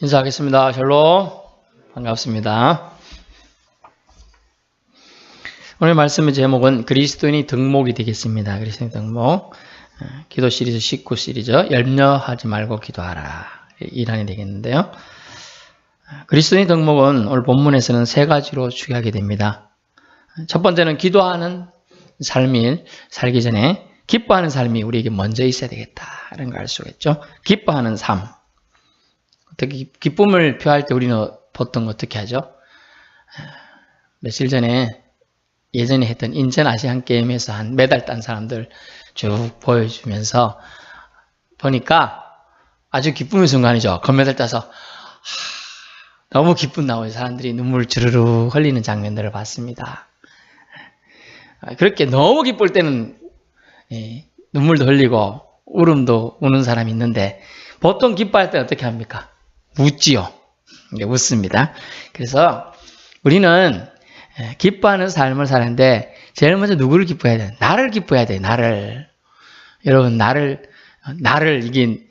인사하겠습니다. 샬롬. 반갑습니다. 오늘 말씀의 제목은 그리스도인이 덕목이 되겠습니다. 그리스도인 덕목. 기도 시리즈 19 시리즈 염려하지 말고 기도하라. 1안이 되겠는데요. 그리스도인의 덕목은 오늘 본문에서는 세 가지로 추구하게 됩니다. 첫 번째는 기도하는 삶을 살기 전에 기뻐하는 삶이 우리에게 먼저 있어야 되겠다는 걸 알 수가 있죠. 기뻐하는 삶. 어떻게 기쁨을 표할 때 우리는 보통 어떻게 하죠? 며칠 전에 예전에 했던 인천 아시안 게임에서 한 메달 딴 사람들 쭉 보여주면서 보니까 아주 기쁨의 순간이죠. 금메달 따서 너무 기쁨 나오는 사람들이 눈물 주르르 흘리는 장면들을 봤습니다. 그렇게 너무 기쁠 때는 눈물도 흘리고 울음도 우는 사람이 있는데 보통 기뻐할 때 어떻게 합니까? 웃지요. 웃습니다. 그래서 우리는 기뻐하는 삶을 사는데 제일 먼저 누구를 기뻐해야 돼? 나를 기뻐해야 돼. 나를. 여러분 나를 이게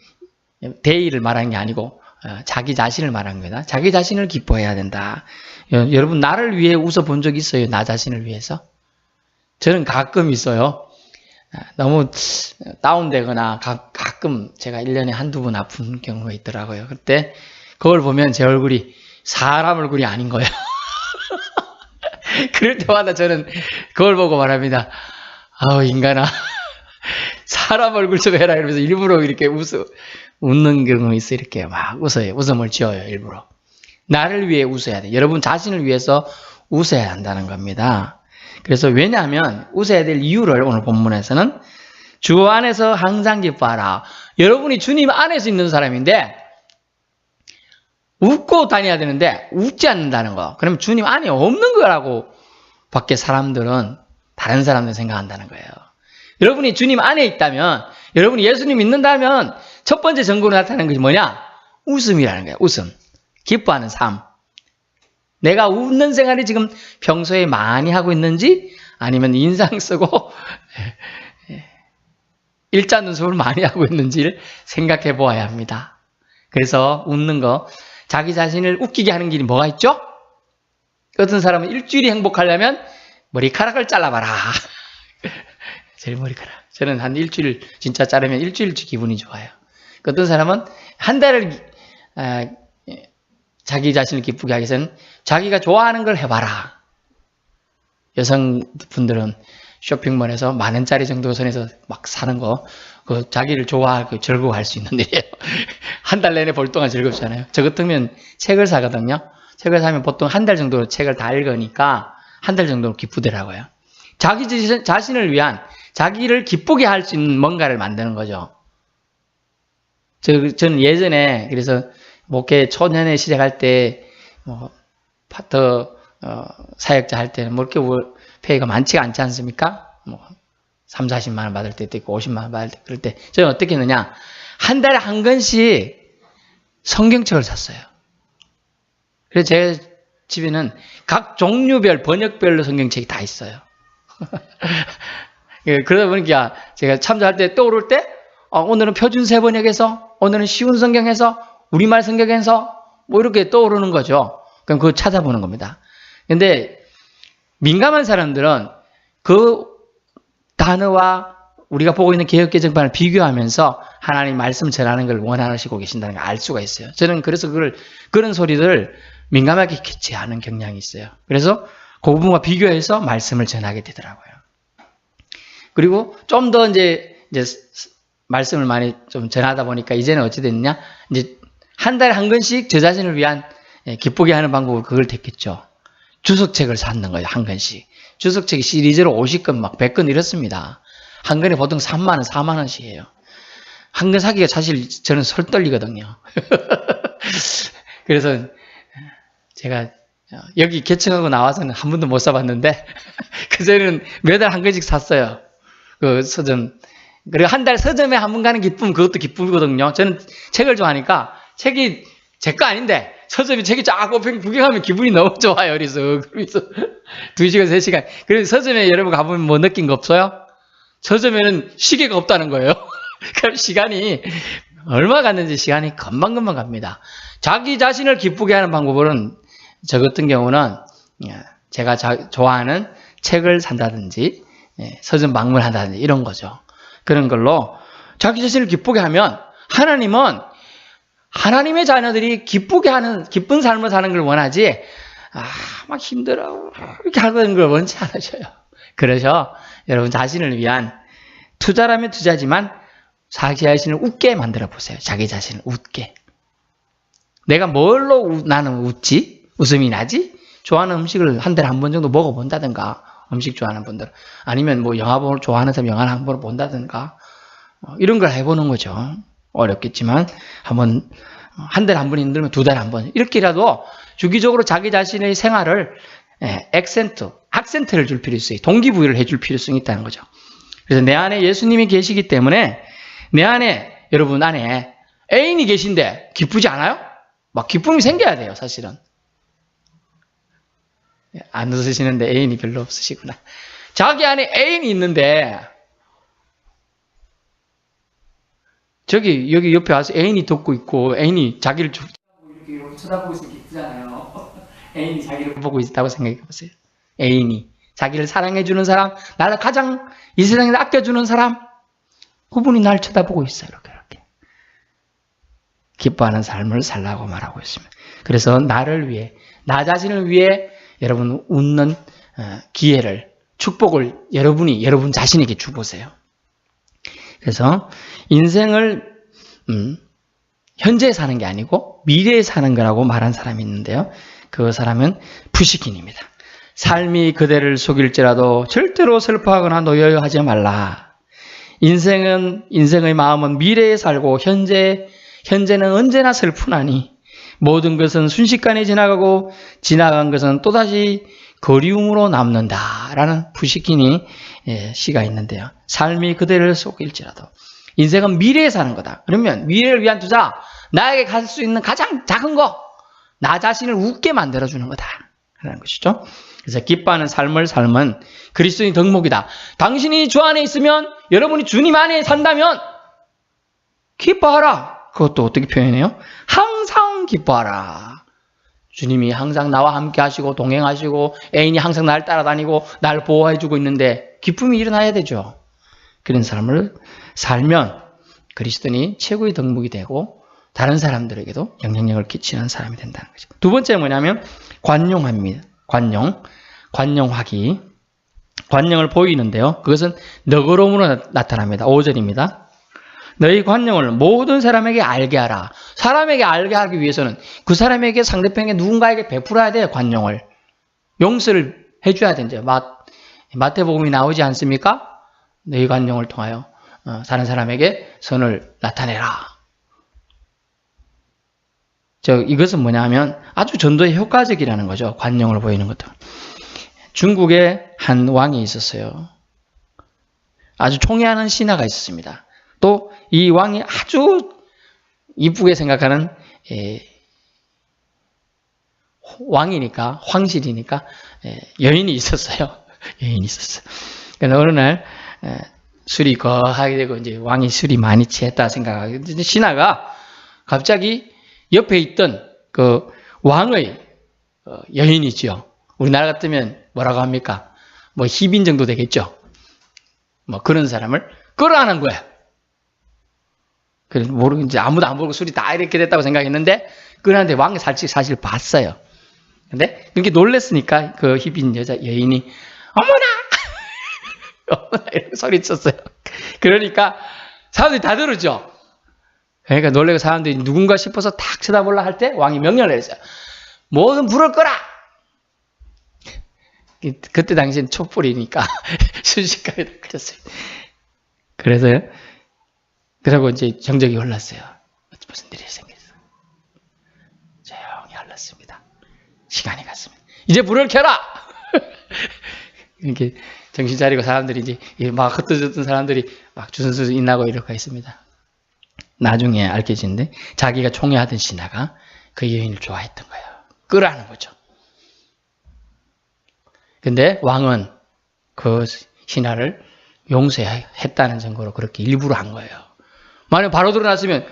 대의를 말하는 게 아니고 자기 자신을 말하는 거다. 자기 자신을 기뻐해야 된다. 여러분 나를 위해 웃어본 적 있어요? 나 자신을 위해서? 저는 가끔 있어요. 너무 다운되거나 가끔 제가 1년에 한두 번 아픈 경우가 있더라고요. 그때 그걸 보면 제 얼굴이 사람 얼굴이 아닌 거예요. 그럴 때마다 저는 그걸 보고 말합니다. 아우 인간아 사람 얼굴 좀 해라 이러면서 일부러 이렇게 웃는 경우가 있어요. 이렇게 막 웃어요. 웃음을 지어요. 일부러. 나를 위해 웃어야 돼. 여러분 자신을 위해서 웃어야 한다는 겁니다. 그래서 왜냐하면 웃어야 될 이유를 오늘 본문에서는 주 안에서 항상 기뻐하라. 여러분이 주님 안에서 있는 사람인데 웃고 다녀야 되는데 웃지 않는다는 거. 그럼 주님 안에 없는 거라고 밖에 사람들은 다른 사람들 생각한다는 거예요. 여러분이 주님 안에 있다면 여러분이 예수님 믿는다면 첫 번째 증거로 나타나는 것이 뭐냐? 웃음이라는 거예요. 웃음. 기뻐하는 삶. 내가 웃는 생활이 지금 평소에 많이 하고 있는지 아니면 인상 쓰고 일자 눈썹을 많이 하고 있는지를 생각해 보아야 합니다. 그래서 웃는 거 자기 자신을 웃기게 하는 길이 뭐가 있죠? 어떤 사람은 일주일이 행복하려면 머리카락을 잘라봐라. 제일 머리카락. 저는 한 일주일 진짜 자르면 일주일치 기분이 좋아요. 어떤 사람은 한 달을 자기 자신을 기쁘게 하기 위해서는 자기가 좋아하는 걸 해봐라. 여성분들은 쇼핑몰에서 10,000원짜리 정도 선에서 막 사는 거, 그 자기를 좋아하고 즐거워할 수 있는 일이에요. 한 달 내내 볼 동안 즐겁잖아요. 저 같으면 책을 사거든요. 책을 사면 보통 한 달 정도 책을 다 읽으니까 한 달 정도 기쁘더라고요. 자기 자신을 위한 자기를 기쁘게 할 수 있는 뭔가를 만드는 거죠. 저는 예전에 그래서 목회 초년에 시작할 때 파트 사역자 할 때는 뭐 이렇게 페이가 많지가 않지 않습니까? 3, 40만 원 받을 때도 있고 50만 원 받을 때 그럴 때 저는 어떻게 했느냐? 한 달에 한 권씩 성경책을 샀어요. 그래서 제 집에는 각 종류별 번역별로 성경책이 다 있어요. 그러다 보니까 제가 참조할 때 떠오를 때 오늘은 표준세 번역에서 오늘은 쉬운 성경에서 우리말 성경에서 뭐 이렇게 떠오르는 거죠. 그럼 그거 찾아보는 겁니다. 근데 민감한 사람들은 그 단어와 우리가 보고 있는 개역개정판을 비교하면서 하나님 말씀 전하는 걸 원하시고 계신다는 걸 알 수가 있어요. 저는 그래서 그런 소리들을 민감하게 캐치하는 경향이 있어요. 그래서 그 부분과 비교해서 말씀을 전하게 되더라고요. 그리고 좀 더 이제 말씀을 많이 좀 전하다 보니까 이제는 어찌 됐느냐? 이제 한 달에 한 권씩 저 자신을 위한 기쁘게 하는 방법을 그걸 됐겠죠. 주석책을 샀는 거예요. 한 권씩. 주석책이 시리즈로 50권 막 100권 이렇습니다. 한 권에 보통 3만 원, 4만 원씩이에요. 한 권 사기가 사실 저는 설 떨리거든요. 그래서 제가 여기 개청하고 나와서는 한 번도 못 사봤는데 그전에는 매달 한 권씩 샀어요. 그 서점. 그리고 한 달 서점에 한 번 가는 기쁨 그것도 기쁨이거든요. 저는 책을 좋아하니까 책이 제 거 아닌데 서점에 책이 쫙 구경하면 기분이 너무 좋아요. 그래서 2시간, 3시간. 그래서 서점에 여러분 가보면 뭐 느낀 거 없어요? 서점에는 시계가 없다는 거예요. 그럼 시간이 얼마 갔는지 시간이 금방금방 갑니다. 자기 자신을 기쁘게 하는 방법은 저 같은 경우는 제가 좋아하는 책을 산다든지 서점 방문한다든지 이런 거죠. 그런 걸로 자기 자신을 기쁘게 하면 하나님은 하나님의 자녀들이 기쁘게 하는 기쁜 삶을 사는 걸 원하지 막 힘들어 이렇게 하는 걸 원치 않으셔요. 그래서 여러분 자신을 위한 투자라면 투자지만 자기 자신을 웃게 만들어 보세요. 자기 자신을 웃게. 내가 뭘로 나는 웃지? 웃음이 나지? 좋아하는 음식을 한 달에 한 번 정도 먹어본다든가 음식 좋아하는 분들 아니면 뭐 영화 좋아하는 사람 영화 한 번 본다든가 이런 걸 해보는 거죠. 어렵겠지만 한번 한 달에 한 번 힘들면 두 달에 한 번 이렇게라도 주기적으로 자기 자신의 생활을 악센트를 줄 필요성이 있어요. 동기부여를 해줄 필요성이 있다는 거죠. 그래서 내 안에 예수님이 계시기 때문에 내 안에 여러분 안에 애인이 계신데 기쁘지 않아요? 막 기쁨이 생겨야 돼요. 사실은. 안 웃으시는데 애인이 별로 없으시구나. 자기 안에 애인이 있는데 여기 옆에 와서 애인이 돕고 있고 애인이 자기를 이렇게 쳐다보고 있으면 기쁘잖아요. 애인이 자기를 보고 있다고 생각해 보세요. 애인이 자기를 사랑해주는 사람, 나를 가장 이 세상에서 아껴주는 사람, 그분이 날 쳐다보고 있어요. 이렇게 기뻐하는 삶을 살라고 말하고 있습니다. 그래서 나를 위해, 나 자신을 위해 여러분 웃는 기회를, 축복을 여러분 자신에게 주보세요. 그래서 인생을 현재에 사는 게 아니고 미래에 사는 거라고 말한 사람이 있는데요. 그 사람은 푸시킨입니다. 삶이 그대를 속일지라도 절대로 슬퍼하거나 노여워하지 말라. 인생의 마음은 미래에 살고 현재는 언제나 슬프나니 모든 것은 순식간에 지나가고 지나간 것은 또다시 그리움으로 남는다라는 푸시킨이 시가 있는데요. 삶이 그대를 속일지라도 인생은 미래에 사는 거다. 그러면 미래를 위한 투자, 나에게 갈 수 있는 가장 작은 거, 나 자신을 웃게 만들어주는 거다 라는 것이죠. 그래서 기뻐하는 삶을 삶은 그리스도인의 덕목이다. 당신이 주 안에 있으면, 여러분이 주님 안에 산다면 기뻐하라. 그것도 어떻게 표현해요? 항상 기뻐하라. 주님이 항상 나와 함께 하시고 동행하시고 애인이 항상 날 따라다니고 날 보호해주고 있는데 기쁨이 일어나야 되죠. 그런 삶을 살면 그리스도인이 최고의 덕목이 되고 다른 사람들에게도 영향력을 끼치는 사람이 된다는 거죠. 두 번째 뭐냐면 관용합니다. 관용하기. 관용을 보이는데요. 그것은 너그러움으로 나타납니다. 5절입니다. 너희 관용을 모든 사람에게 알게 하라. 사람에게 알게 하기 위해서는 그 사람에게 상대편에게 누군가에게 베풀어야 돼요. 관용을. 용서를 해줘야 된대요. 마태복음이 나오지 않습니까? 너희 관용을 통하여 다른 사람에게 선을 나타내라. 이것은 뭐냐면 아주 전도에 효과적이라는 거죠. 관용을 보이는 것도. 중국에 한 왕이 있었어요. 아주 총애하는 신하가 있었습니다. 또 이 왕이 아주 이쁘게 생각하는 왕이니까 황실이니까 여인이 있었어요. 여인이 있었어요. 그래서 어느 날 술이 거하게 되고 이제 왕이 술이 많이 취했다 생각하고 신하가 갑자기 옆에 있던 그 왕의 여인이지요. 우리나라 같으면 뭐라고 합니까? 뭐 희빈 정도 되겠죠. 뭐 그런 사람을 끌어안은 거야. 그래서 이제 아무도 안 보고 술이 다 이렇게 됐다고 생각했는데 끌어안는데 왕이 사실 봤어요. 근데 이렇게 놀랬으니까 그 희빈 여인이 어머나! 어머나! 이렇게 소리쳤어요. 그러니까 사람들이 다 들었죠. 그러니까 놀래고 사람들이 누군가 싶어서 탁 쳐다보려 할 때 왕이 명령을 했어요. 모든 불을 꺼라! 그때 당시엔 촛불이니까 순식간에 꺼졌어요. 그러고 이제 정적이 흘렀어요. 무슨 일이 생겼어. 조용히 흘렀습니다. 시간이 갔습니다. 이제 불을 켜라! 이렇게 정신 차리고 사람들이 이제 막 흩어졌던 사람들이 막 주선수 인나고 이렇게 있습니다. 나중에 알려지는데 자기가 총애하던 신하가 그 여인을 좋아했던 거예요. 끌어안는 거죠. 근데 왕은 그 신하를 용서했다는 증거로 그렇게 일부러 한 거예요. 만약 바로 드러났으면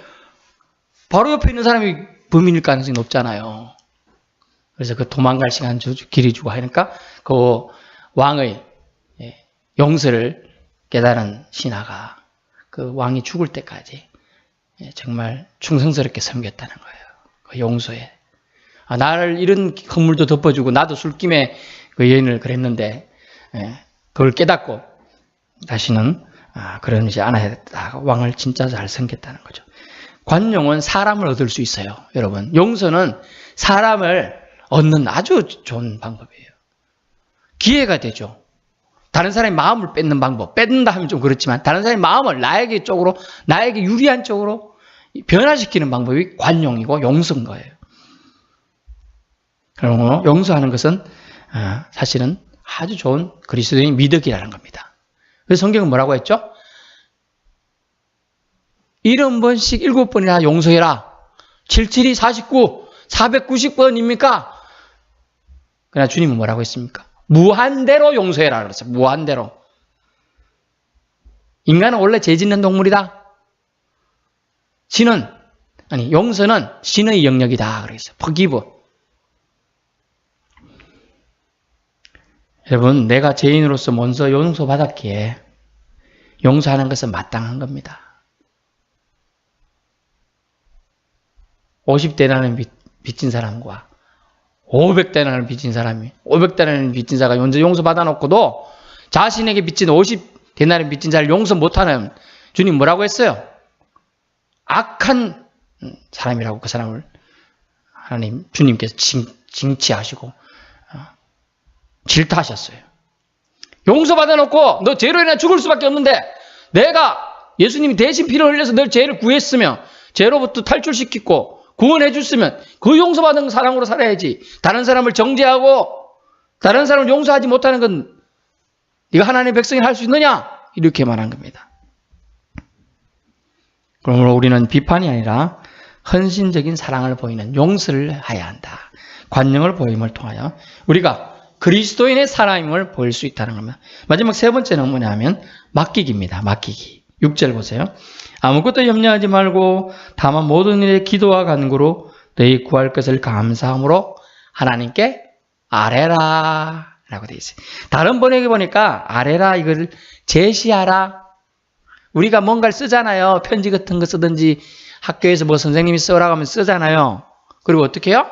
바로 옆에 있는 사람이 범인일 가능성이 높잖아요. 그래서 그 도망갈 시간 길이 주고 하니까 그 왕의 용서를 깨달은 신하가 그 왕이 죽을 때까지 정말 충성스럽게 섬겼다는 거예요. 그 용서에. 나를 이런 허물도 덮어주고 나도 술김에 그 여인을 그랬는데 그걸 깨닫고 다시는 그러지 않아야 했다. 왕을 진짜 잘 섬겼다는 거죠. 관용은 사람을 얻을 수 있어요. 여러분, 용서는 사람을 얻는 아주 좋은 방법이에요. 기회가 되죠. 다른 사람의 마음을 뺏는 방법, 뺏는다 하면 좀 그렇지만 다른 사람의 마음을 나에게 쪽으로, 나에게 유리한 쪽으로 변화시키는 방법이 관용이고 용서인 거예요. 그리고 용서하는 것은 사실은 아주 좋은 그리스도인 미덕이라는 겁니다. 그래서 성경은 뭐라고 했죠? 70번씩 7번이나 용서해라. 77이 49, 490번입니까? 그러나 주님은 뭐라고 했습니까? 무한대로 용서해라 그랬어요. 무한대로. 인간은 원래 죄 짓는 동물이다. 용서는 신의 영역이다 그랬어요. forgive. 여러분, 내가 죄인으로서 먼저 용서받았기에 용서하는 것은 마땅한 겁니다. 50데나리온 빚진 사람과 500데나리온 빚진 사람이 500데나리온 빚진 자가 먼저 용서받아 놓고도 자신에게 빚진 50데나리온 빚진 자를 용서 못하는 주님 뭐라고 했어요? 악한 사람이라고 그 사람을 하나님 주님께서 징치하시고 질타하셨어요. 용서받아 놓고 너 죄로 인해 죽을 수밖에 없는데 내가 예수님이 대신 피를 흘려서 널 죄를 구했으며 죄로부터 탈출시키고 구원해 줬으면 그 용서받은 사랑으로 살아야지. 다른 사람을 정죄하고 다른 사람을 용서하지 못하는 건 네가 하나님의 백성이 할 수 있느냐? 이렇게 말한 겁니다. 그러므로 우리는 비판이 아니라 헌신적인 사랑을 보이는 용서를 해야 한다. 관용을 보임을 통하여 우리가 그리스도인의 사람임을 보일 수 있다는 겁니다. 마지막 세 번째는 뭐냐면 맡기기입니다. 맡기기. 6절 보세요. 아무것도 염려하지 말고 다만 모든 일에 기도와 간구로 너희 구할 것을 감사함으로 하나님께 아뢰라 라고 되어 있어요. 다른 번역에 보니까 아뢰라 이걸 제시하라. 우리가 뭔가를 쓰잖아요. 편지 같은 거 쓰든지 학교에서 뭐 선생님이 써라고 하면 쓰잖아요. 그리고 어떻게 해요?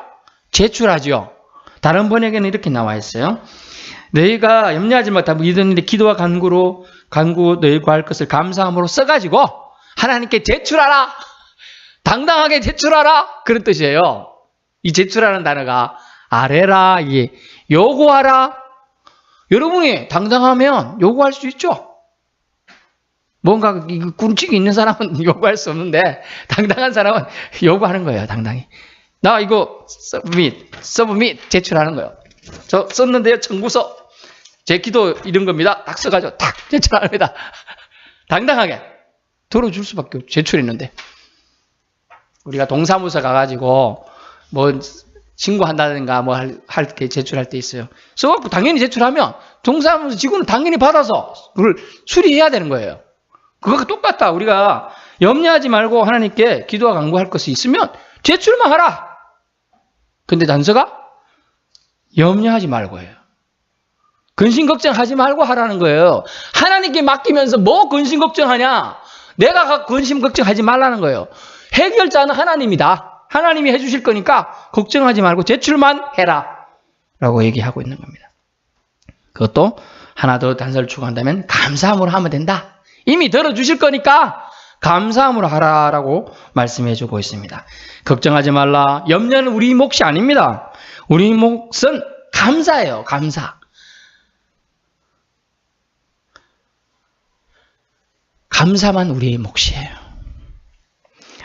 제출하죠. 다른 번역에는 이렇게 나와 있어요. 너희가 염려하지 말고 모든 일에 기도와 간구 너희 구할 것을 감사함으로 써가지고 하나님께 제출하라. 당당하게 제출하라. 그런 뜻이에요. 이 제출하는 단어가 아뢰라, 이게 요구하라. 여러분이 당당하면 요구할 수 있죠. 뭔가 꾼칙이 있는 사람은 요구할 수 없는데 당당한 사람은 요구하는 거예요. 당당히. 나 이거 서브밋 제출하는 거예요. 저 썼는데요. 청구서 제 기도 이런 겁니다. 딱 써가지고 딱 제출합니다. 당당하게 들어줄 수밖에 없죠. 제출했는데 우리가 동사무소 가가지고 뭐 신고한다든가 뭐 할 때 제출할 때 있어요. 써갖고 당연히 제출하면 동사무소 직원은 당연히 받아서 그걸 수리해야 되는 거예요. 그거가 똑같다. 우리가 염려하지 말고 하나님께 기도와 간구할 것이 있으면 제출만 하라. 근데 단서가 염려하지 말고 해요. 근심 걱정하지 말고 하라는 거예요. 하나님께 맡기면서 뭐 근심 걱정하냐? 내가 근심 걱정하지 말라는 거예요. 해결자는 하나님이다. 하나님이 해주실 거니까 걱정하지 말고 제출만 해라 라고 얘기하고 있는 겁니다. 그것도 하나 더 단서를 추가한다면 감사함으로 하면 된다. 이미 들어주실 거니까 감사함으로 하라라고 말씀해 주고 있습니다. 걱정하지 말라. 염려는 우리 몫이 아닙니다. 우리 몫은 감사예요. 감사. 감사만 우리의 몫이에요.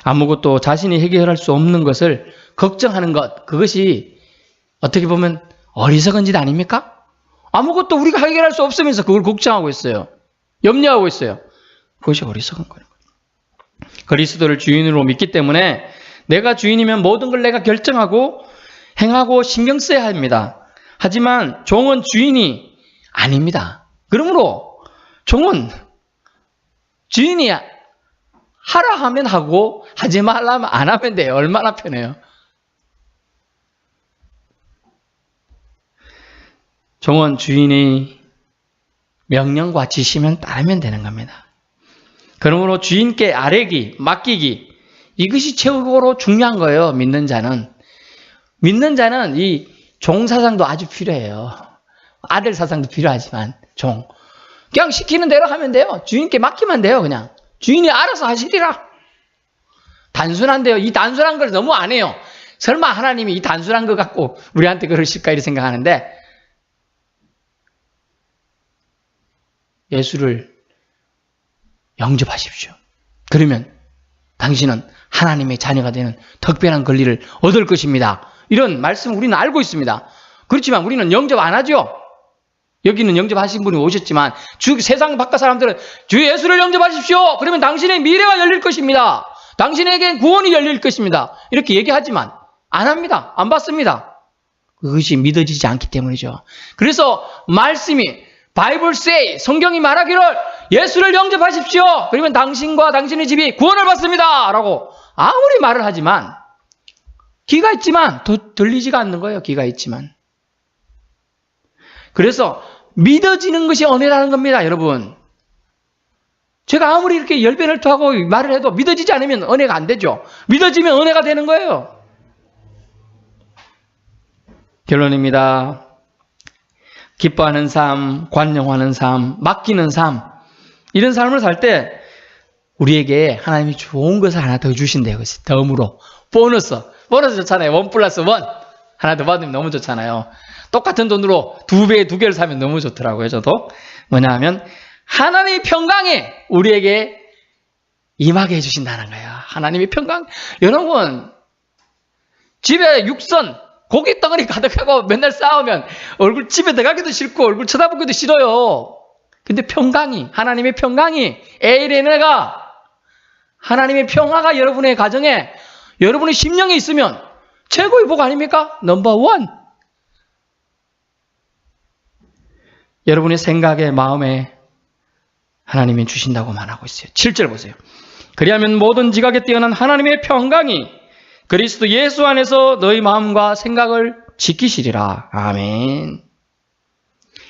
아무것도 자신이 해결할 수 없는 것을 걱정하는 것, 그것이 어떻게 보면 어리석은 짓 아닙니까? 아무것도 우리가 해결할 수 없으면서 그걸 걱정하고 있어요. 염려하고 있어요. 그것이 어리석은 거예요. 그리스도를 주인으로 믿기 때문에 내가 주인이면 모든 걸 내가 결정하고 행하고 신경 써야 합니다. 하지만 종은 주인이 아닙니다. 그러므로 종은 주인이 하라 하면 하고 하지 말라면 안 하면 돼요. 얼마나 편해요. 종은 주인의 명령과 지시면 따르면 되는 겁니다. 그러므로 주인께 아뢰기, 맡기기, 이것이 최고로 중요한 거예요. 믿는 자는 이 종사상도 아주 필요해요. 아들 사상도 필요하지만 그냥 시키는 대로 하면 돼요. 주인께 맡기면 돼요. 그냥 주인이 알아서 하시리라. 단순한데요. 이 단순한 걸 너무 안 해요. 설마 하나님이 이 단순한 거 갖고 우리한테 그러실까 이렇게 생각하는데, 예수를 영접하십시오. 그러면 당신은 하나님의 자녀가 되는 특별한 권리를 얻을 것입니다. 이런 말씀을 우리는 알고 있습니다. 그렇지만 우리는 영접 안 하죠. 여기는 영접하신 분이 오셨지만 세상 바깥 사람들은 주 예수를 영접하십시오. 그러면 당신의 미래가 열릴 것입니다. 당신에게 구원이 열릴 것입니다. 이렇게 얘기하지만 안 합니다. 안 받습니다. 그것이 믿어지지 않기 때문이죠. 그래서 말씀이 바이블 say, 성경이 말하기를 예수를 영접하십시오. 그러면 당신과 당신의 집이 구원을 받습니다. 라고 아무리 말을 하지만 귀가 있지만 들리지가 않는 거예요. 귀가 있지만. 그래서 믿어지는 것이 은혜라는 겁니다. 여러분. 제가 아무리 이렇게 열변을토하고 말을 해도 믿어지지 않으면 은혜가 안 되죠. 믿어지면 은혜가 되는 거예요. 결론입니다. 기뻐하는 삶, 관용하는 삶, 맡기는 삶, 이런 삶을 살 때 우리에게 하나님이 좋은 것을 하나 더 주신대요. 덤으로. 보너스 좋잖아요. 1+1 하나 더 받으면 너무 좋잖아요. 똑같은 돈으로 2배, 2개를 사면 너무 좋더라고요. 저도. 뭐냐 하면 하나님의 평강이 우리에게 임하게 해주신다는 거예요. 하나님의 평강. 여러분, 집에 육선 고기 덩어리 가득하고 맨날 싸우면 얼굴 집에 들어가기도 싫고 얼굴 쳐다보기도 싫어요. 근데 평강이, 하나님의 평강이, 에이레네가, 하나님의 평화가 여러분의 가정에, 여러분의 심령에 있으면 최고의 복 아닙니까? 넘버1. 여러분의 생각에, 마음에 하나님이 주신다고 말하고 있어요. 7절 보세요. 그리하면 모든 지각에 뛰어난 하나님의 평강이 그리스도 예수 안에서 너희 마음과 생각을 지키시리라. 아멘.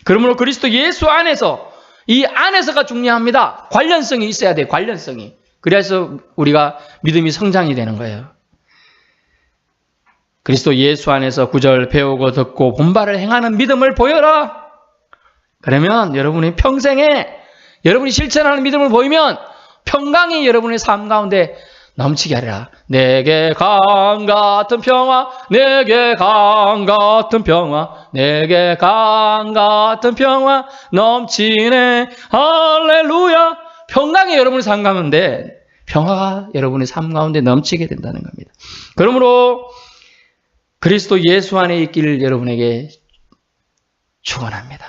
그러므로 그리스도 예수 안에서, 이 안에서가 중요합니다. 관련성이 있어야 돼요. 관련성이. 그래서 우리가 믿음이 성장이 되는 거예요. 그리스도 예수 안에서 9절 배우고 듣고 본바를 행하는 믿음을 보여라. 그러면 여러분이 평생에 여러분이 실천하는 믿음을 보이면 평강이 여러분의 삶 가운데 넘치게 하리라. 내게 강 같은 평화, 내게 강 같은 평화, 내게 강 같은 평화 넘치네. 할렐루야. 평강이 여러분의 삶 가운데, 평화가 여러분의 삶 가운데 넘치게 된다는 겁니다. 그러므로 그리스도 예수 안에 있기를 여러분에게 축원합니다.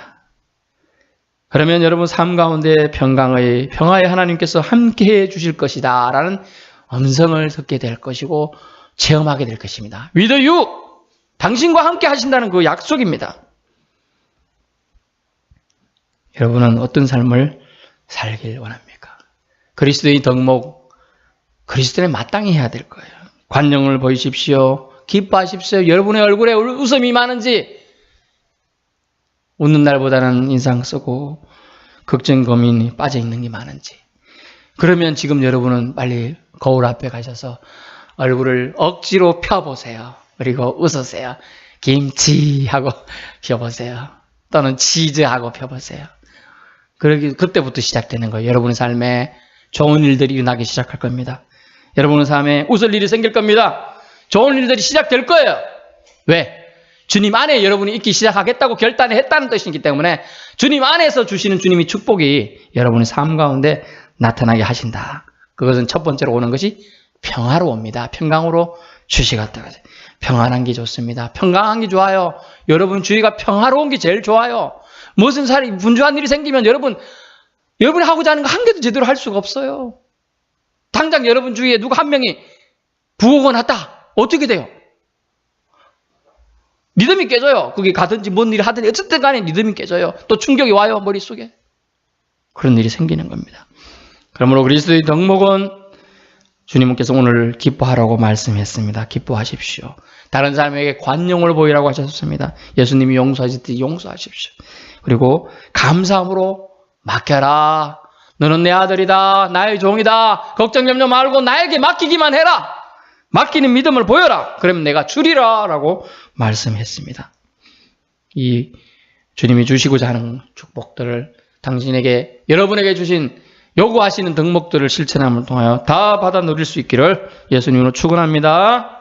그러면 여러분 삶 가운데 평화의 하나님께서 함께해 주실 것이다 라는 음성을 듣게 될 것이고 체험하게 될 것입니다. With you, 당신과 함께 하신다는 그 약속입니다. 여러분은 어떤 삶을 살길 원합니까? 그리스도의 덕목, 그리스도에 마땅히 해야 될 거예요. 관용을 보이십시오. 기뻐하십시오. 여러분의 얼굴에 웃음이 많은지, 웃는 날보다는 인상 쓰고 걱정 고민이 빠져 있는 게 많은지. 그러면 지금 여러분은 빨리 거울 앞에 가셔서 얼굴을 억지로 펴보세요. 그리고 웃으세요. 김치 하고 펴보세요. 또는 치즈 하고 펴보세요. 그때부터 시작되는 거예요. 여러분의 삶에 좋은 일들이 일어나기 시작할 겁니다. 여러분의 삶에 웃을 일이 생길 겁니다. 좋은 일들이 시작될 거예요. 왜? 주님 안에 여러분이 있기 시작하겠다고 결단했다는 뜻이기 때문에 주님 안에서 주시는 주님의 축복이 여러분의 삶 가운데 나타나게 하신다. 그것은 첫 번째로 오는 것이 평화로 옵니다. 평강으로 주시겠다. 평안한 게 좋습니다. 평강한 게 좋아요. 여러분 주위가 평화로운 게 제일 좋아요. 무슨 분주한 일이 생기면 여러분이 하고자 하는 거 한 개도 제대로 할 수가 없어요. 당장 여러분 주위에 누가 한 명이 부고가 났다. 어떻게 돼요? 믿음이 깨져요. 그게 가든지 뭔 일을 하든지 어쨌든 간에 믿음이 깨져요. 또 충격이 와요. 머릿속에. 그런 일이 생기는 겁니다. 그러므로 그리스도의 덕목은 주님께서 오늘 기뻐하라고 말씀했습니다. 기뻐하십시오. 다른 사람에게 관용을 보이라고 하셨습니다. 예수님이 용서하셨듯이 용서하십시오. 그리고 감사함으로 맡겨라. 너는 내 아들이다. 나의 종이다. 걱정 염려 말고 나에게 맡기기만 해라. 맡기는 믿음을 보여라. 그러면 내가 주리라 라고 말씀했습니다. 이 주님이 주시고자 하는 축복들을 당신에게 여러분에게 주신 요구하시는 덕목들을 실천함을 통하여 다 받아 누릴 수 있기를 예수님으로 축원합니다.